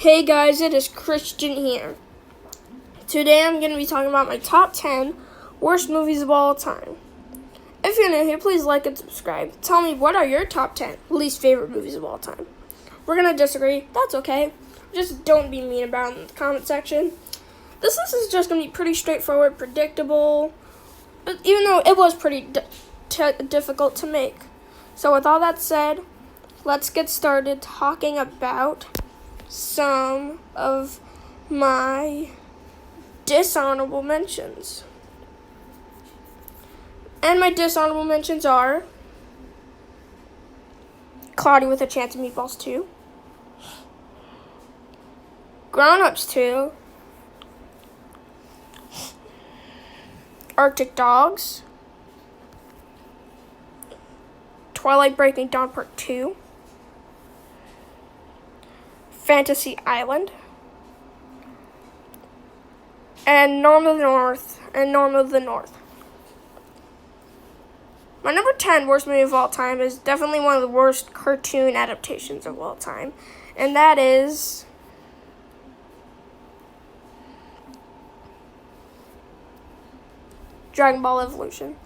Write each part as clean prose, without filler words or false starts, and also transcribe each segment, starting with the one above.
Hey guys, it is Christian here. Today I'm going to be talking about my top 10 worst movies of all time. If you're new here, please like and subscribe. Tell me, what are your top 10 least favorite movies of all time? We're going to disagree. That's okay. Just don't be mean about it in the comment section. This list is just going to be pretty straightforward, predictable, but even though it was pretty difficult to make. So with all that said, let's get started talking about some of my dishonorable mentions. And my dishonorable mentions are Cloudy with a Chance of Meatballs 2, Grown Ups 2, Arctic Dogs, Twilight Breaking Dawn Part 2, Fantasy Island, and Norm of the North. My number 10 worst movie of all time is definitely one of the worst cartoon adaptations of all time, and that is Dragon Ball Evolution.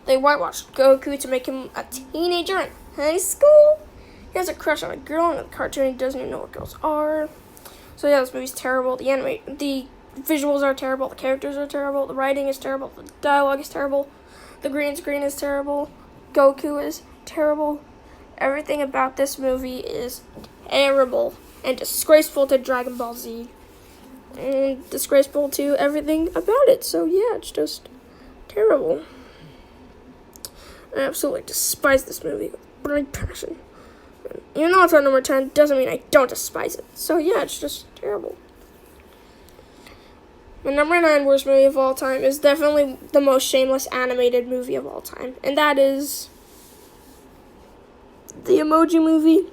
They whitewashed Goku to make him a teenager in high school. He has a crush on a girl in the cartoon. He doesn't even know what girls are. So yeah, this movie's terrible. The visuals are terrible. The characters are terrible. The writing is terrible. The dialogue is terrible. The green screen is terrible. Goku is terrible. Everything about this movie is terrible and disgraceful to Dragon Ball Z. And disgraceful to everything about it. So yeah, it's just terrible. I absolutely despise this movie with burning passion. Even though it's on number 10, doesn't mean I don't despise it. So yeah, it's just terrible. My number 9 worst movie of all time is definitely the most shameless animated movie of all time. And that is the Emoji Movie.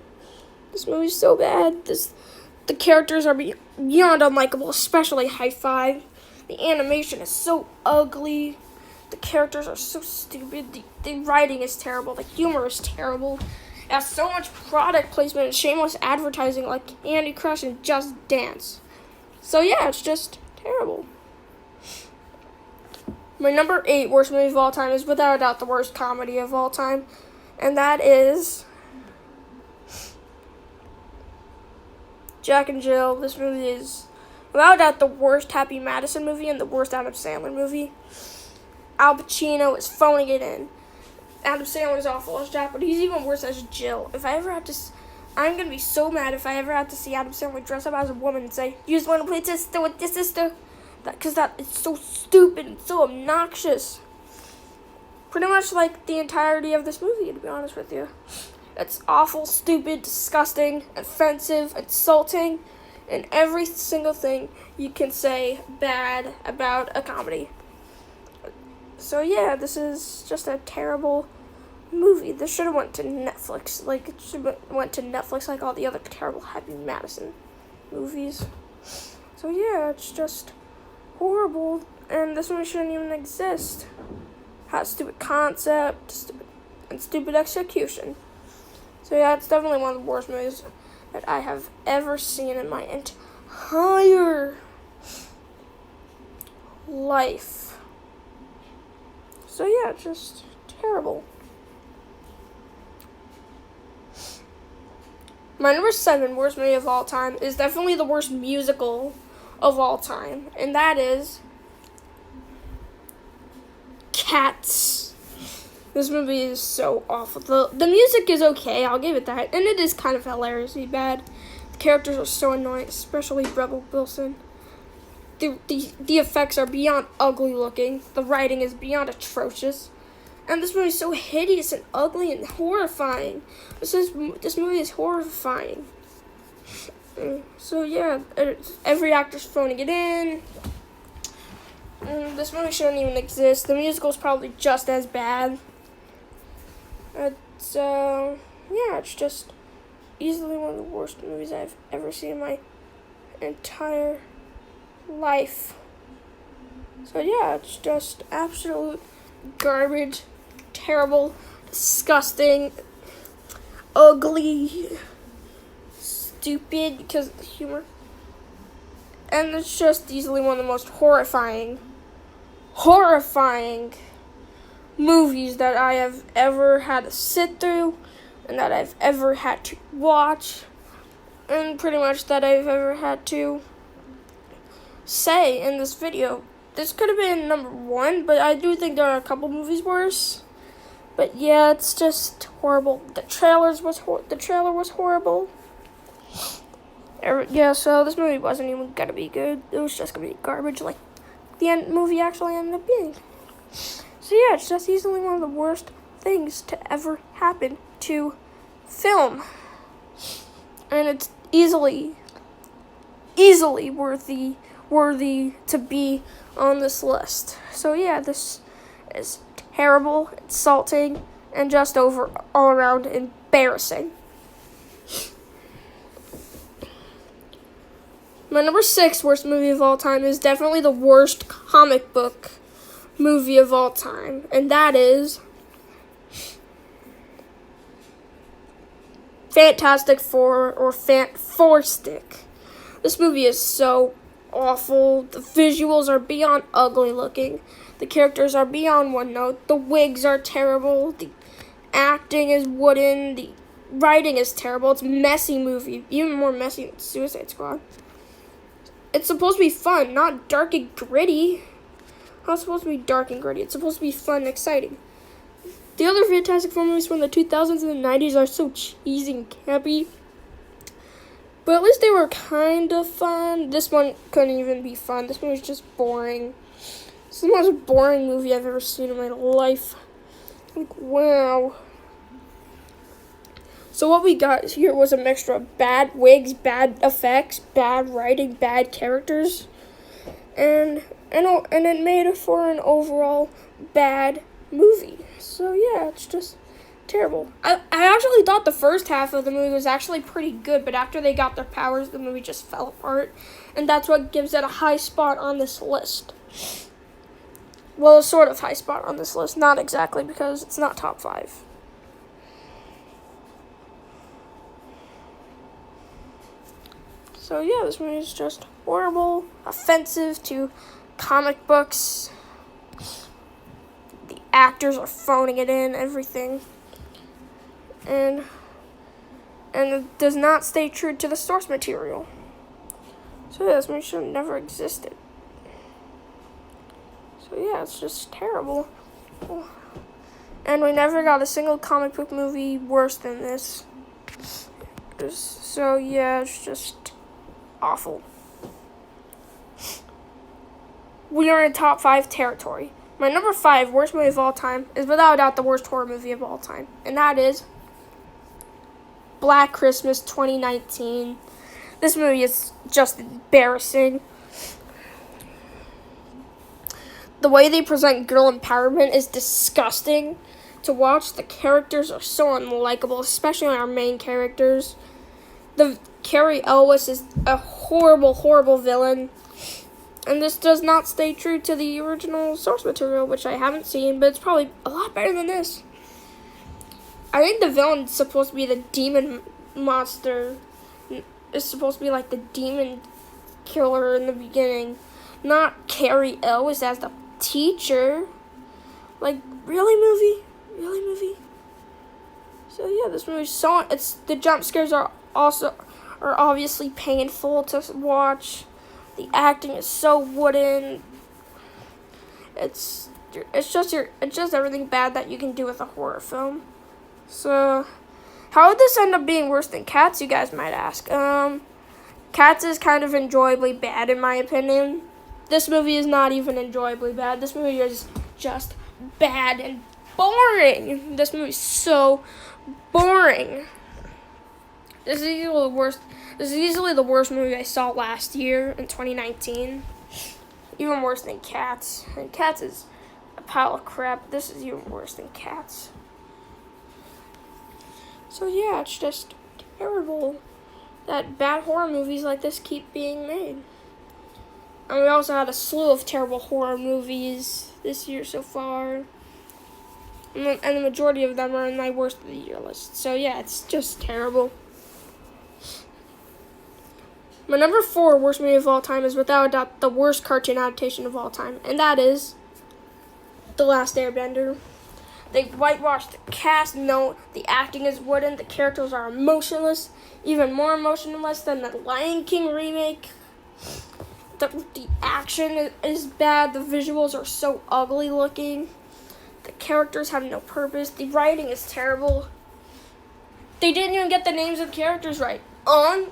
This movie's so bad. The characters are beyond unlikable, especially High Five. The animation is so ugly. The characters are so stupid. The writing is terrible. The humor is terrible. It has so much product placement and shameless advertising like Candy Crush and Just Dance. So yeah, it's just terrible. My number 8 worst movie of all time is without a doubt the worst comedy of all time. And that is Jack and Jill. This movie is without a doubt the worst Happy Madison movie and the worst Adam Sandler movie. Al Pacino is phoning it in. Adam Sandler is awful as Jack, but he's even worse as Jill. I'm gonna be so mad if I ever have to see Adam Sandler dress up as a woman and say, "You just want to play sister with your sister," because that is so stupid and so obnoxious. Pretty much like the entirety of this movie, to be honest with you. It's awful, stupid, disgusting, offensive, insulting, and every single thing you can say bad about a comedy. So yeah, this is just a terrible movie. This should have went to Netflix. Like, it should have went to Netflix like all the other terrible Happy Madison movies. So yeah, it's just horrible, and this one shouldn't even exist. Has stupid concept, stupid execution. So yeah, it's definitely one of the worst movies that I have ever seen in my entire life. So yeah, just terrible. My number 7 worst movie of all time is definitely the worst musical of all time, and that is Cats. This movie is so awful. The music is okay, I'll give it that, and it is kind of hilariously bad. The characters are so annoying, especially Rebel Wilson. The effects are beyond ugly looking. The writing is beyond atrocious. And this movie is so hideous and ugly and horrifying. This movie is horrifying. So yeah, every actor's phoning it in. This movie shouldn't even exist. The musical's probably just as bad. So yeah, it's just easily one of the worst movies I've ever seen in my entire life. So yeah, it's just absolute garbage, terrible, disgusting, ugly, stupid, because of the humor. And it's just easily one of the most horrifying movies that I have ever had to sit through and that I've ever had to watch, and pretty much that I've ever had to say in this video. This could have been number 1, but I do think there are a couple movies worse. But yeah, it's just horrible. The trailer was horrible. Yeah, so this movie wasn't even gonna be good. It was just gonna be garbage, like the movie actually ended up being. So yeah, it's just easily one of the worst things to ever happen to film, and it's easily worthy to be on this list. So yeah, this is terrible, insulting, and just all around embarrassing. My number 6 worst movie of all time is definitely the worst comic book movie of all time, and that is Fantastic Four, or Four-Stick. This movie is so awful. The visuals are beyond ugly looking. The characters are beyond one note. The wigs are terrible. The acting is wooden. The writing is terrible. It's a messy movie, even more messy than Suicide Squad. It's supposed to be fun, not dark and gritty. How is it supposed to be dark and gritty? It's supposed to be fun and exciting. The other Fantastic Four movies from the 2000s and the 90s are so cheesy and campy. But at least they were kind of fun. This one couldn't even be fun. This one was just boring. It's the most boring movie I've ever seen in my life. Like, wow. So what we got here was a mixture of bad wigs, bad effects, bad writing, bad characters, and it made for an overall bad movie. So yeah, it's just terrible. I actually thought the first half of the movie was actually pretty good, but after they got their powers, the movie just fell apart, and that's what gives it a high spot on this list. Well, a sort of high spot on this list, not exactly, because it's not top 5. So yeah, this movie is just horrible, offensive to comic books. The actors are phoning it in, everything. And it does not stay true to the source material. So yeah, this movie should have never existed. So yeah, it's just terrible. And we never got a single comic book movie worse than this. So yeah, it's just awful. We are in top 5 territory. My number 5 worst movie of all time is without a doubt the worst horror movie of all time, and that is Black Christmas 2019. This movie is just embarrassing. The way they present girl empowerment is disgusting to watch. The characters are so unlikable, especially our main characters. The Carrie Elwes is a horrible, horrible villain. And this does not stay true to the original source material, which I haven't seen, but it's probably a lot better than this. I think the villain's supposed to be the demon monster. It's supposed to be like the demon killer in the beginning. Not Carrie Elwes as the teacher. Like, really, movie? Really, movie? So yeah, this movie's the jump scares are obviously painful to watch. The acting is so wooden. It's just everything bad that you can do with a horror film. So, how would this end up being worse than Cats, you guys might ask? Cats is kind of enjoyably bad in my opinion. This movie is not even enjoyably bad. This movie is just bad and boring. This movie is so boring. This is easily the worst movie I saw last year in 2019. Even worse than Cats. And Cats is a pile of crap. This is even worse than Cats. So yeah, it's just terrible that bad horror movies like this keep being made. And we also had a slew of terrible horror movies this year so far. And the majority of them are in my worst of the year list. So yeah, it's just terrible. My number 4 worst movie of all time is without a doubt the worst cartoon adaptation of all time, and that is The Last Airbender. They whitewashed the cast. No, the acting is wooden. The characters are emotionless, even more emotionless than the Lion King remake. The action is bad. The visuals are so ugly looking. The characters have no purpose. The writing is terrible. They didn't even get the names of the characters right.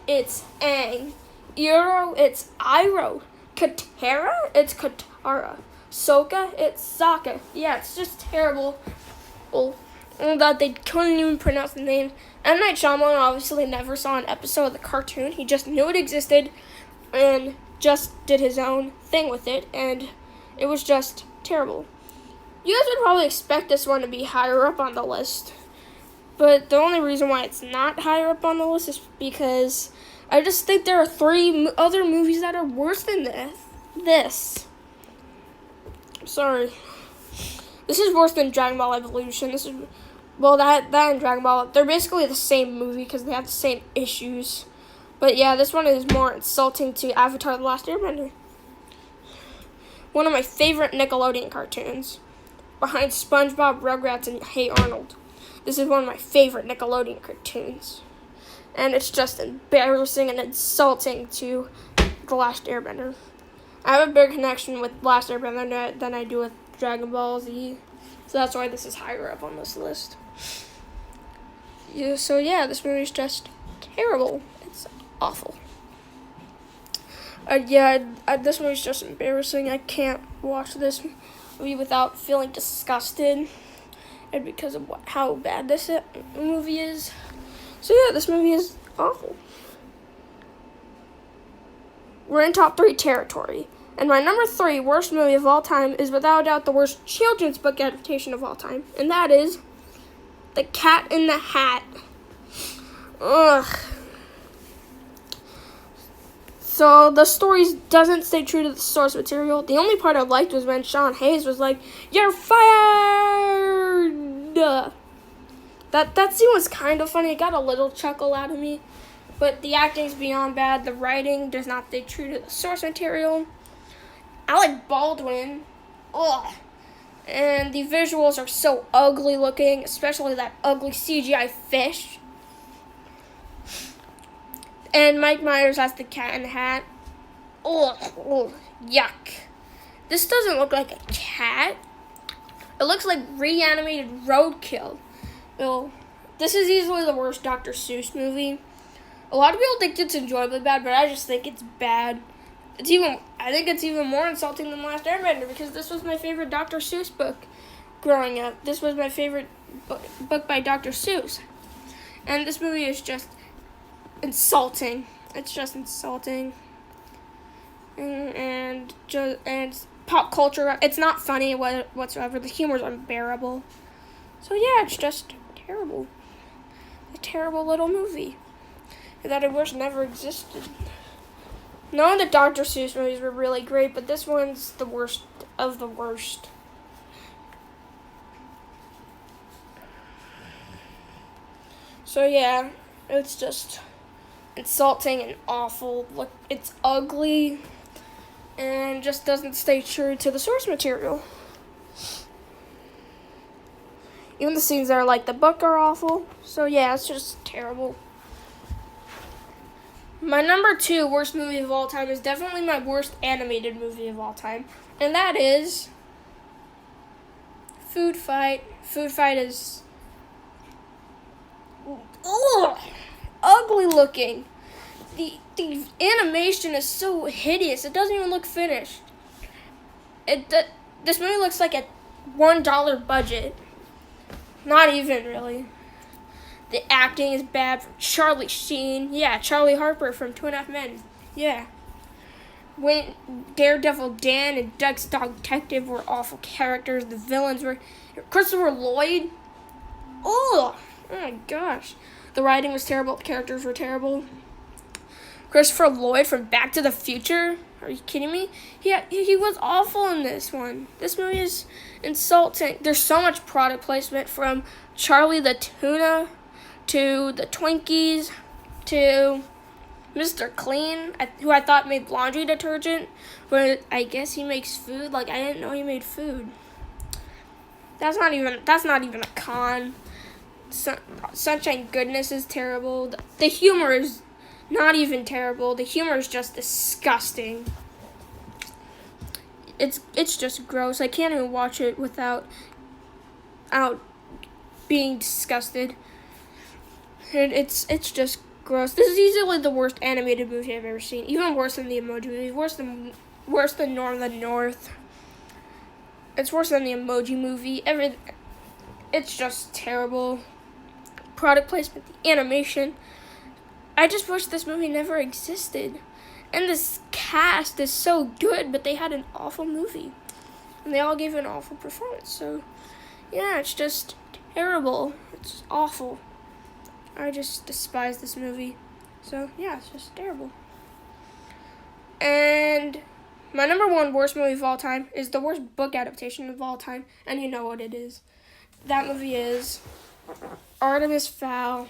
It's Aang. Eero, it's Iroh. Katara, it's Katara. Sokka, it's Sokka. Yeah, it's just terrible. That they couldn't even pronounce the names. M. Night Shyamalan obviously never saw an episode of the cartoon. He just knew it existed and just did his own thing with it, and it was just terrible. You guys would probably expect this one to be higher up on the list, but the only reason why it's not higher up on the list is because I just think there are 3 other movies that are worse than this. Sorry. This is worse than Dragon Ball Evolution. That and Dragon Ball, they're basically the same movie because they have the same issues. But yeah, this one is more insulting to Avatar: The Last Airbender. One of my favorite Nickelodeon cartoons, behind SpongeBob, Rugrats, and Hey Arnold. This is one of my favorite Nickelodeon cartoons. And it's just embarrassing and insulting to The Last Airbender. I have a bigger connection with Last Airbender than I do with Dragon Ball Z. So that's why this is higher up on this list. So yeah, this movie is just terrible. It's awful. This movie is just embarrassing. I can't watch this movie without feeling disgusted. And because of how bad this movie is. So yeah, this movie is awful. We're in top 3 territory. And my number 3 worst movie of all time is without a doubt the worst children's book adaptation of all time. And that is The Cat in the Hat. Ugh. So the story doesn't stay true to the source material. The only part I liked was when Sean Hayes was like, "You're fired!" That scene was kind of funny. It got a little chuckle out of me. But the acting is beyond bad. The writing does not stay true to the source material. Alec Baldwin. Ugh. And the visuals are so ugly looking, especially that ugly CGI fish. And Mike Myers as the Cat in the Hat. Ugh. Ugh. Yuck. This doesn't look like a cat. It looks like reanimated roadkill. Well, this is easily the worst Dr. Seuss movie. A lot of people think it's enjoyably bad, but I just think it's bad. I think it's even more insulting than Last Airbender because this was my favorite Dr. Seuss book growing up. This was my favorite book by Dr. Seuss. And this movie is just insulting. It's just insulting. And pop culture, it's not funny whatsoever. The humor is unbearable. So yeah, it's just terrible. A terrible little movie that I wish never existed. None of the Dr. Seuss movies were really great, but this one's the worst of the worst. So yeah, it's just insulting and awful. Look, it's ugly and just doesn't stay true to the source material. Even the scenes that are like the book are awful. So yeah, it's just terrible. My number 2 worst movie of all time is definitely my worst animated movie of all time. And that is Food Fight. Food Fight is ugly looking. The animation is so hideous. It doesn't even look finished. This movie looks like a $1 budget. Not even really. The acting is bad from Charlie Sheen. Yeah, Charlie Harper from 2.5 Men. Yeah. When Daredevil Dan and Doug's Dog Detective were awful characters. The villains were Christopher Lloyd. Oh my gosh. The writing was terrible. The characters were terrible. Christopher Lloyd from Back to the Future. Are you kidding me? He was awful in this one. This movie is insulting. There's so much product placement from Charlie the Tuna to the Twinkies to Mr. Clean, who I thought made laundry detergent, but I guess he makes food. Like, I didn't know he made food. That's not even a con. Sunshine Goodness is terrible. The humor is not even terrible. The humor is just disgusting. It's just gross. I can't even watch it without being disgusted. And it's just gross. This is easily the worst animated movie I've ever seen. Even worse than the Emoji Movie. Worse than Norm the North. It's worse than the Emoji Movie. It's just terrible. Product placement, the animation. I just wish this movie never existed. And this cast is so good, but they had an awful movie. And they all gave an awful performance. So, yeah, it's just terrible. It's awful. I just despise this movie. So, yeah, it's just terrible. And my number one worst movie of all time is the worst book adaptation of all time. And you know what it is. That movie is Artemis Fowl.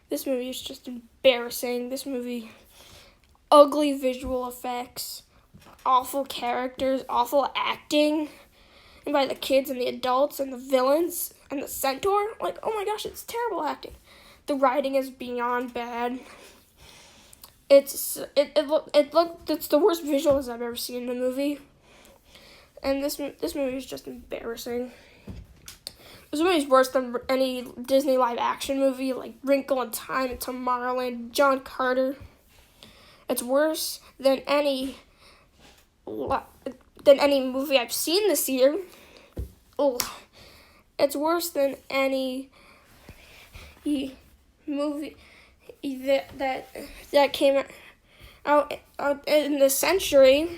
This movie is just embarrassing. This movie, ugly visual effects, awful characters, awful acting, and by the kids and the adults and the villains and the centaur. Like, oh my gosh, it's terrible acting. The writing is beyond bad. It's the worst visuals I've ever seen in a movie. And this movie is just embarrassing. This movie is worse than any Disney live action movie like Wrinkle in Time and Tomorrowland, John Carter. It's worse than any movie I've seen this year. Ugh. It's worse than any movie that came out in this century.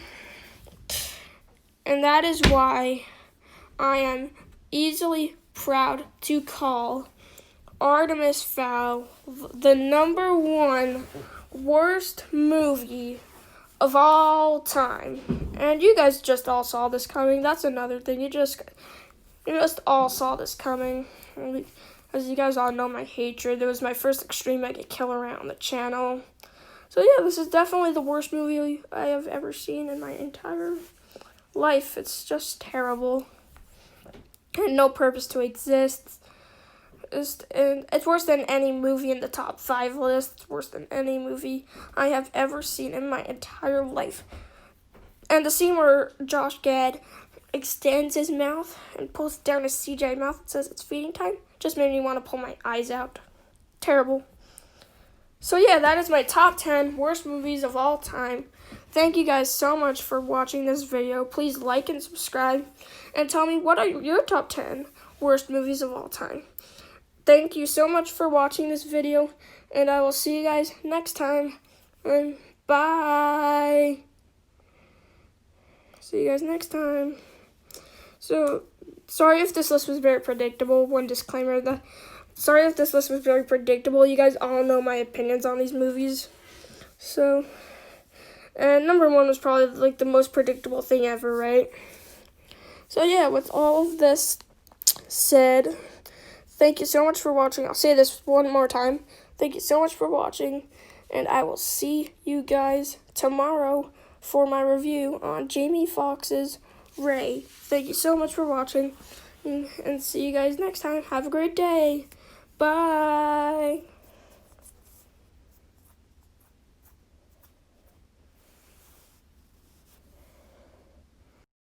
And that is why I am easily proud to call Artemis Fowl the number one worst movie of all time. And you guys just all saw this coming. That's another thing. You just all saw this coming. As you guys all know, my hatred. It was my first Extreme Mega Killer Rant on the channel. So yeah, this is definitely the worst movie I have ever seen in my entire life. It's just terrible. And no purpose to exist. It's worse than any movie in the top 5 list. It's worse than any movie I have ever seen in my entire life. And the scene where Josh Gad extends his mouth and pulls down his CGI mouth and says it's feeding time just made me want to pull my eyes out. Terrible. So yeah, that is my top 10 worst movies of all time. Thank you guys so much for watching this video. Please like and subscribe and tell me what are your top 10 worst movies of all time. Thank you so much for watching this video, and I will see you guys next time. And bye. See you guys next time. So, sorry if this list was very predictable. One disclaimer, sorry if this list was very predictable. You guys all know my opinions on these movies. So, and number 1 was probably like the most predictable thing ever, right? So yeah, with all of this said, thank you so much for watching. I'll say this one more time. Thank you so much for watching, and I will see you guys tomorrow for my review on Jamie Foxx's Ray. Thank you so much for watching, and see you guys next time. Have a great day. Bye.